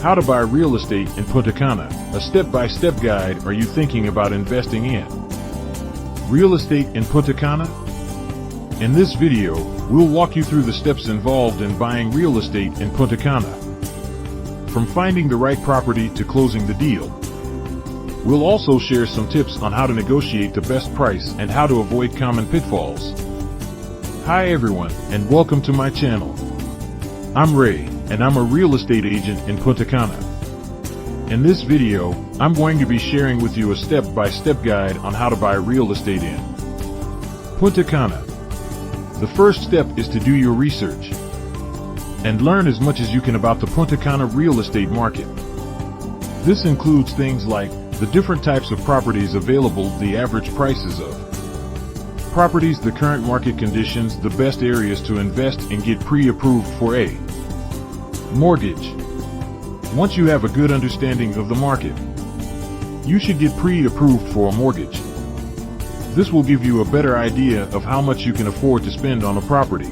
How to buy real estate in Punta Cana, a step-by-step guide. Are you thinking about investing in real estate in Punta Cana? In this video, we'll walk you through the steps involved in buying real estate in Punta Cana. From finding the right property to closing the deal. We'll also share some tips on how to negotiate the best price and how to avoid common pitfalls. Hi everyone, and welcome to my channel. I'm Ray, and I'm a real estate agent in Punta Cana. In this video, I'm going to be sharing with you a step-by-step guide on how to buy real estate in Punta Cana. The first step is to do your research and learn as much as you can about the Punta Cana real estate market. This includes things like the different types of properties available, the average prices of properties, the current market conditions, the best areas to invest and get pre-approved for a mortgage. Once you have a good understanding of the market, you should get pre-approved for a mortgage. This will give you a better idea of how much you can afford to spend on a property.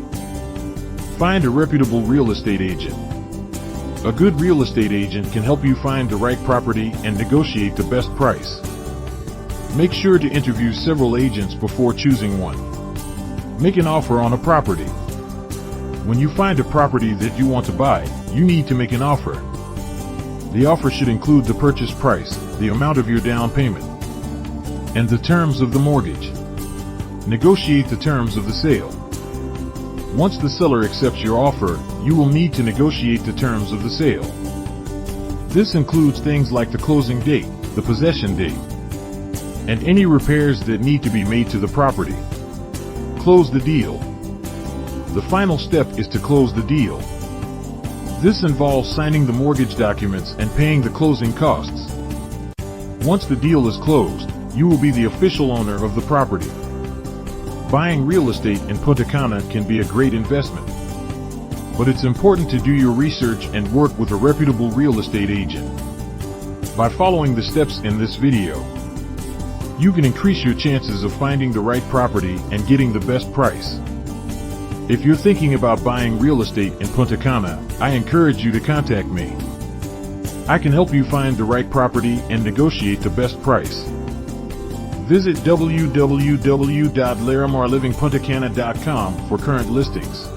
Find a reputable real estate agent. A good real estate agent can help you find the right property and negotiate the best price. Make sure to interview several agents before choosing one. Make an offer on a property. When you find a property that you want to buy, you need to make an offer. The offer should include the purchase price, the amount of your down payment, and the terms of the mortgage. Negotiate the terms of the sale. Once the seller accepts your offer, you will need to negotiate the terms of the sale. This includes things like the closing date, the possession date, and any repairs that need to be made to the property. Close the deal. The final step is to close the deal. This involves signing the mortgage documents and paying the closing costs. Once the deal is closed, you will be the official owner of the property. Buying real estate in Punta Cana can be a great investment, but it's important to do your research and work with a reputable real estate agent. By following the steps in this video, you can increase your chances of finding the right property and getting the best price. If you're thinking about buying real estate in Punta Cana, I encourage you to contact me. I can help you find the right property and negotiate the best price. Visit www.larimarlivingpuntacana.com for current listings.